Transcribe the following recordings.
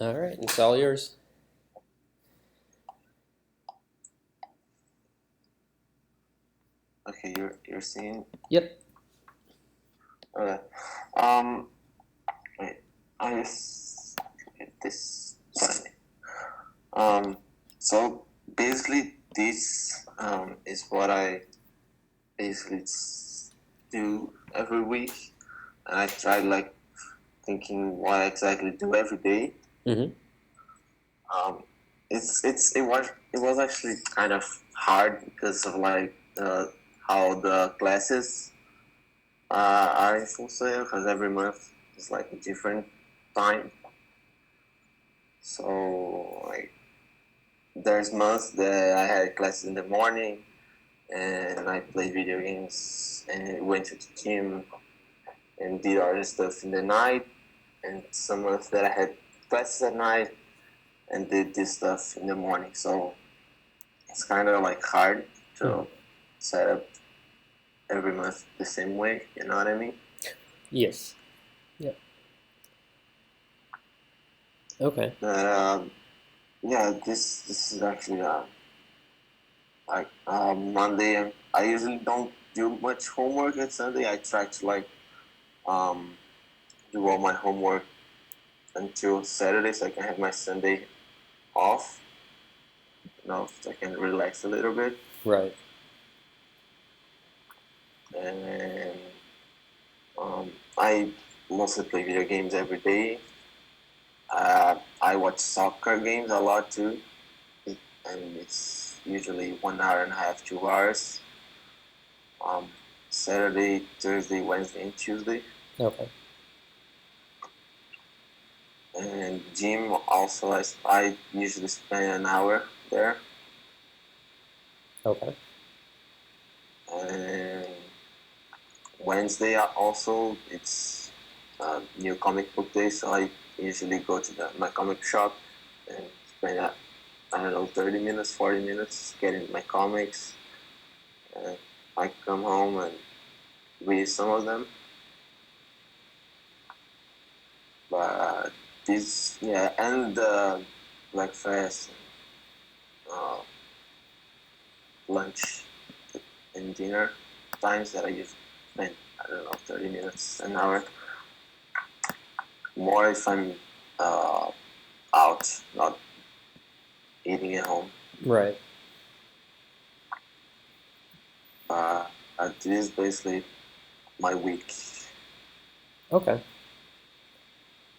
All right, it's all yours. Okay, you're seeing. Yep. Okay. Um. Wait. I just get this. Sorry. Um. So basically, this is what I basically do every week, and I try like thinking what I exactly do every day. Mm-hmm. Um. It was actually kind of hard because of like how the classes are in full sale because every month is like a different time. So like there's months that I had classes in the morning and I played video games and went to the gym and did other stuff in the night. And some months that I had classes at night and did this stuff in the morning. So it's kind of like hard Mm-hmm. to set up every month the same way. You know what I mean? Yes. Yep. Okay. But yeah, this is actually like Monday. I usually don't do much homework at Sunday. I try to like um, do all my homework until Saturday, so I can have my Sunday off. So I can relax a little bit. Right. And I mostly play video games every day. I watch soccer games a lot too, and it's usually 1 hour and a half, 2 hours. Um, Saturday, Thursday, Wednesday, and Tuesday. Okay. And gym also, I usually spend an hour there. Okay. And Wednesday also it's new comic book day, so I usually go to my comic shop and spend I don't know 30 minutes, 40 minutes getting my comics. And I come home and read some of them. But this yeah, and breakfast, uh, lunch, and dinner times that I use spend I don't know 30 minutes, an hour more if I'm uh, out, not eating at home. Right. Uh, this is basically my week. Okay.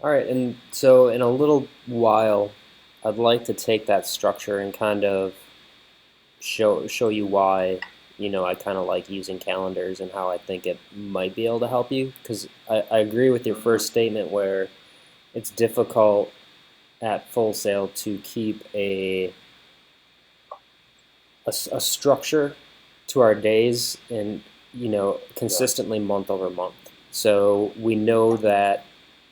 All right. And so in a little while, I'd like to take that structure and kind of show you why, I kind of like using calendars and how I think it might be able to help you. Because I agree with your Mm-hmm. first statement where it's difficult at full sale to keep a structure to our days and Yeah, consistently month over month. So we know that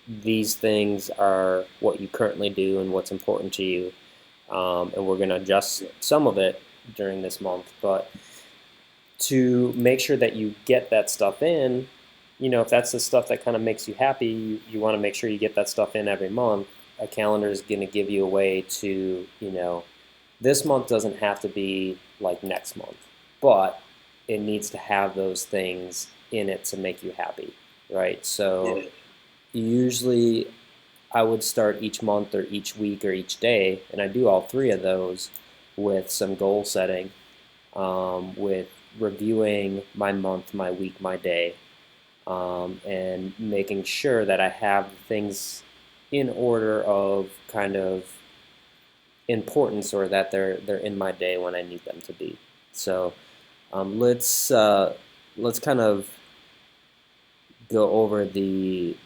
these things are what you currently do and what's important to you, and we're going to adjust yeah, some of it during this month. But to make sure that you get that stuff in, if that's the stuff that kind of makes you happy, you want to make sure you get that stuff in every month. A calendar is going to give you a way to, this month doesn't have to be like next month, but it needs to have those things in it to make you happy, right? So yeah, usually I would start each month or each week or each day, and I do all three of those with some goal setting, with reviewing my month, my week, my day, and making sure that I have things in order of kind of importance or that they're in my day when I need them to be. So let's kind of go over the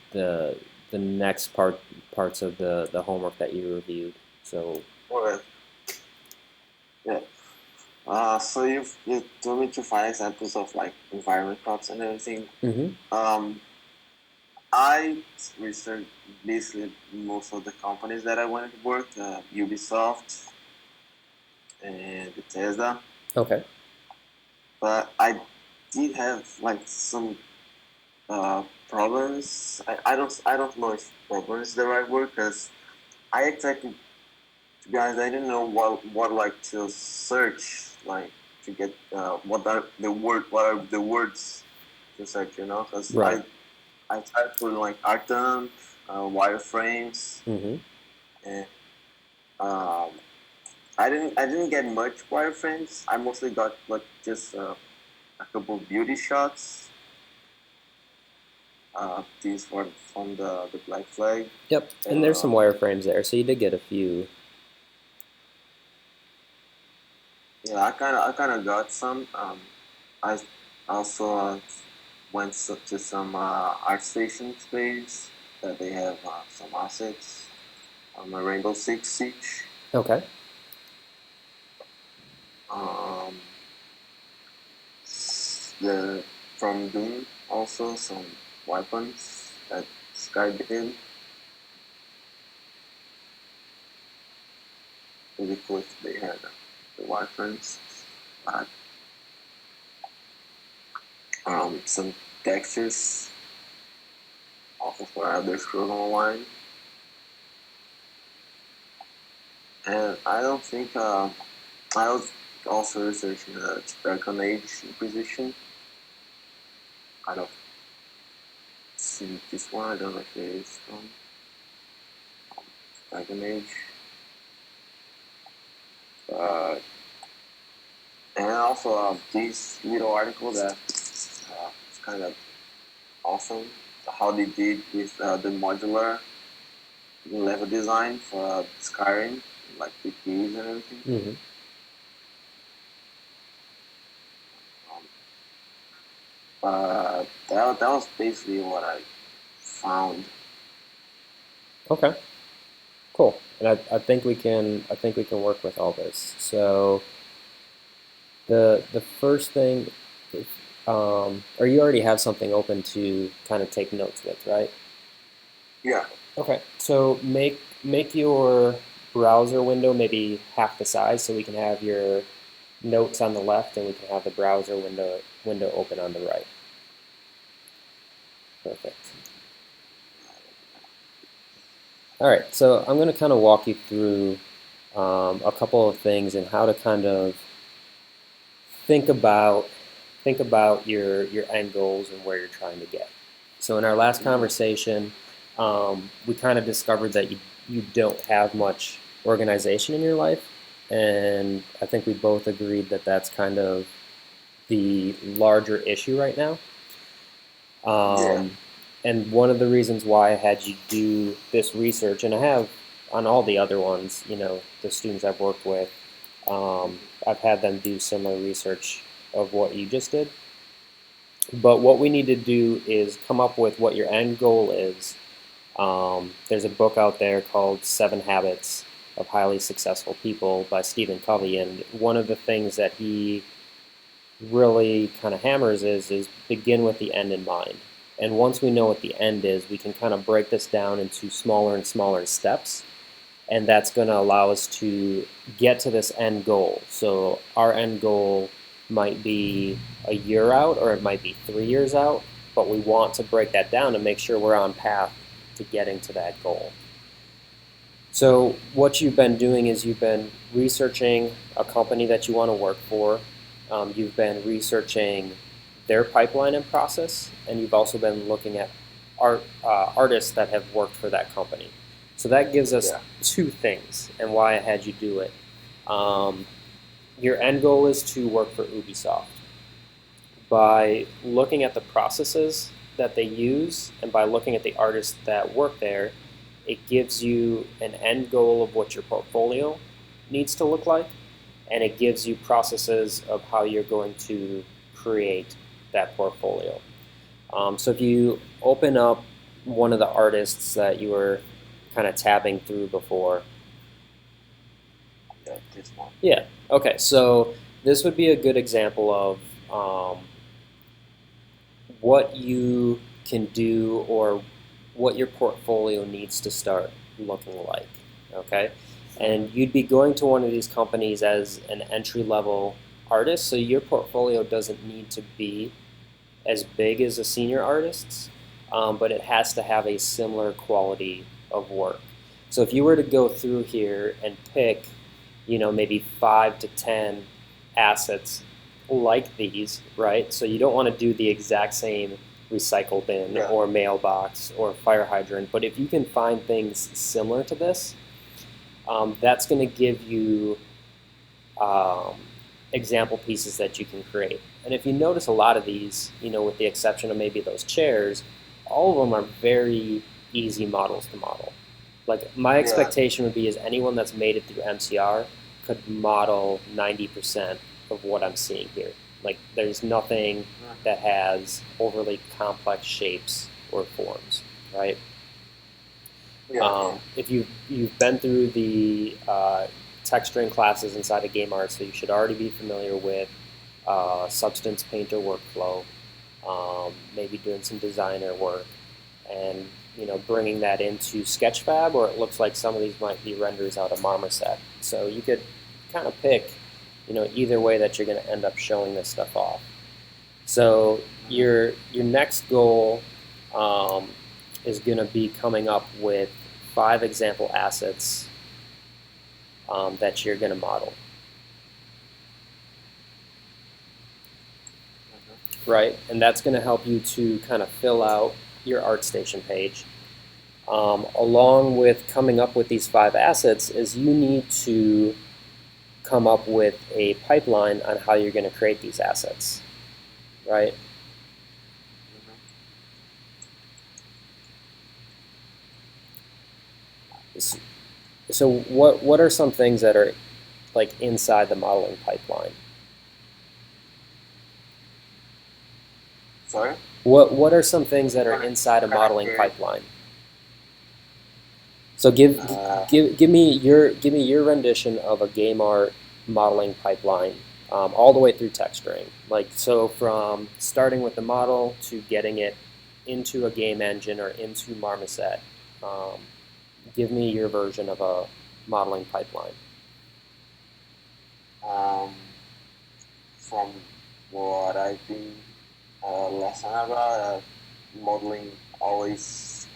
next parts of the homework that you reviewed. So okay, yeah. So you told me to find examples of like environment props and everything. mm-hmm. Um, I researched basically most of the companies that I wanted to work, Ubisoft and Bethesda, Okay. but I did have like some problems. I don't know if problem is the right word because I exactly, to be honest, I didn't know what like to search, like to get what are the words to search, you know, because Right. I tried for like art dump, wireframes, Mm-hmm. and um, I didn't get much wireframes. I mostly got like just a couple beauty shots. These were from the Black Flag. Yep. And there's Uh, some wireframes there, so you did get a few. yeah, I kind of got some. I also went to some art station page that they have some assets. A Rainbow Six Siege. Okay. Um, the from Doom also some weapons that Sky did. Really cool if they had the weapons. Uh, some textures also for Elder Scrolls Online. And I don't think I was also researching the Dragon Age Inquisition. I don't see this one. I don't know if it is from Dragon Age. Uh, and also this little article that it's kind of awesome. How they did with the modular level design for Skyrim, like the keys and everything. Mm-hmm. Um, but that was basically what I found. Okay. Cool. And I think we can work with all this. So the first thing, or you already have something open to kind of take notes with, right? Yeah, Okay. So make your browser window maybe half the size, so we can have your notes on the left, and we can have the browser window open on the right. Perfect. All right. So I'm going to kind of walk you through a couple of things and how to kind of think about your end goals and where you're trying to get. So in our last conversation, we kind of discovered that you don't have much organization in your life, and I think we both agreed that that's kind of the larger issue right now. yeah, Um, and one of the reasons why I had you do this research, and I have on all the other ones, the students I've worked with, I've had them do similar research of what you just did. But what we need to do is come up with what your end goal is. There's a book out there called Seven Habits of Highly Successful People by Stephen Covey, and one of the things that he really kind of hammers is begin with the end in mind. And once we know what the end is, we can kind of break this down into smaller and smaller steps, and that's going to allow us to get to this end goal. So our end goal might be a year out, or it might be 3 years out, but we want to break that down to make sure we're on path to getting to that goal. So what you've been doing is you've been researching a company that you want to work for. You've been researching their pipeline and process, and you've also been looking at artists that have worked for that company. So that gives us yeah, two things, and why I had you do it. Um, your end goal is to work for Ubisoft. By looking at the processes that they use and by looking at the artists that work there, it gives you an end goal of what your portfolio needs to look like, and it gives you processes of how you're going to create that portfolio. So if you open up one of the artists that you were kind of tabbing through before. yeah. This one. Yeah. Okay. So this would be a good example of what you can do or what your portfolio needs to start looking like. Okay. And you'd be going to one of these companies as an entry level artist, so your portfolio doesn't need to be as big as a senior artist's, but it has to have a similar quality of work. So if you were to go through here and pick, maybe 5 to 10 assets like these, right? So you don't want to do the exact same recycle bin Yeah. or mailbox or fire hydrant, but if you can find things similar to this, that's going to give you um, example pieces that you can create. And if you notice a lot of these, with the exception of maybe those chairs, all of them are very easy models to model. Like my Yeah. expectation would be is anyone that's made it through MCR could model 90% of what I'm seeing here. Like there's nothing that has overly complex shapes or forms, right? Yeah. If you've been through the texturing classes inside of Game Art, so you should already be familiar with Substance Painter workflow, maybe doing some designer work, and bringing that into Sketchfab, or it looks like some of these might be renders out of Marmoset. So you could kind of pick, either way that you're going to end up showing this stuff off. So your next goal is going to be coming up with 5 example assets that you're going to model. Right? And that's going to help you to kind of fill out your ArtStation page. Along with coming up with these 5 assets is you need to come up with a pipeline on how you're going to create these assets, right? So what are some things that are like inside the modeling pipeline? Sorry? What are some things that are inside a modeling pipeline? So give me your rendition of a game art modeling pipeline, all the way through texturing. Like so from starting with the model to getting it into a game engine or into Marmoset. Give me your version of a modeling pipeline. From what I've been lesson about, modeling always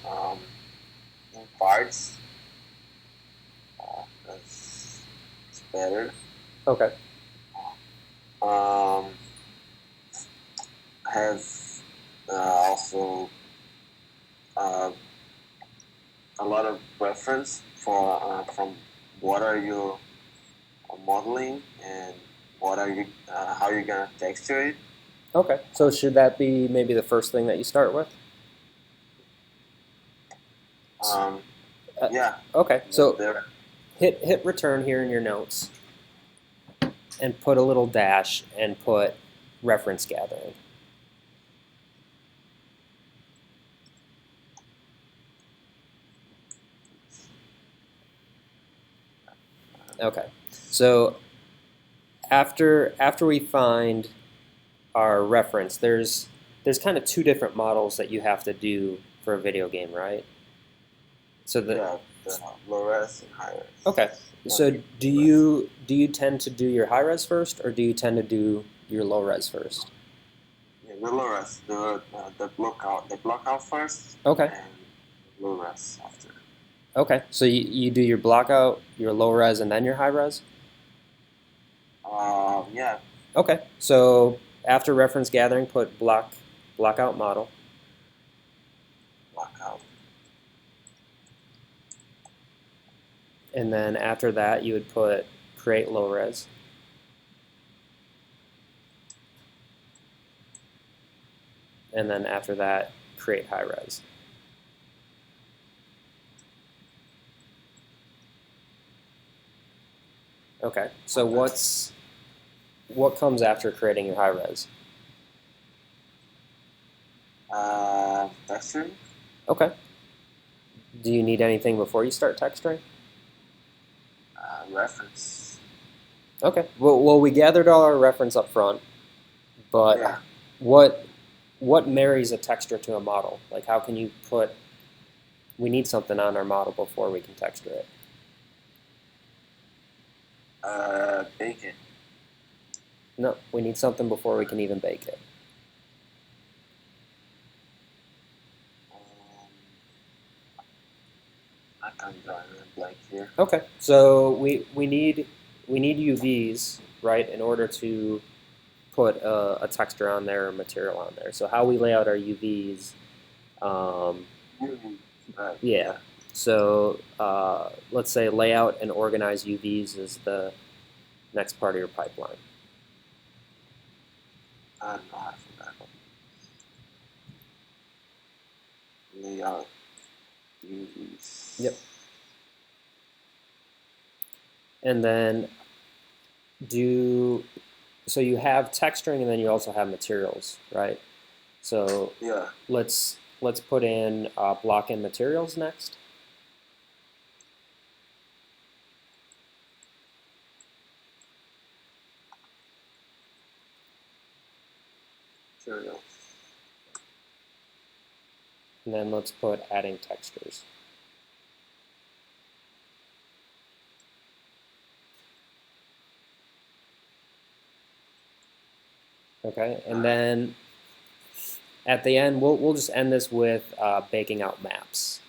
in parts. That's it's better. Okay. Have also a lot of reference for from what are you modeling and what are you how you're gonna texture it. Okay. So should that be maybe the first thing that you start with? Um, yeah. Okay. So There. hit return here in your notes and put a little dash and put reference gathering. Okay. So after we find our reference, there's kind of 2 different models that you have to do for a video game, right? So The low res and high res. Okay. So do you tend to do your high res first, or do you tend to do your low res first? Yeah, the low res, the block out first. Okay. And low res after. Okay. So you do your block out, your low res, and then your high res? Yeah. Okay. So after reference gathering, put block out model. Block out. And then after that, you would put create low res. And then after that, create high res. Okay. So what comes after creating your high res? Texturing. Okay. Do you need anything before you start texturing? Reference. Okay. Well, we gathered all our reference up front, but Yeah. what marries a texture to a model? Like, how can you put? We need something on our model before we can texture it. Bacon. No, we need something before we can even bake it. I I'm drawing a blank here. Okay, so we need UVs, right, in order to put a texture on there or material on there. So how we lay out our UVs, um, Right. yeah. Yeah. So let's say layout and organize UVs is the next part of your pipeline. I don't know how to forgot. Layout. UVs. Yep. And then so you have texturing and then you also have materials, right? So Yeah. let's put in block in materials next. Material. And then let's put adding textures. Okay, and then at the end, we'll just end this with baking out maps.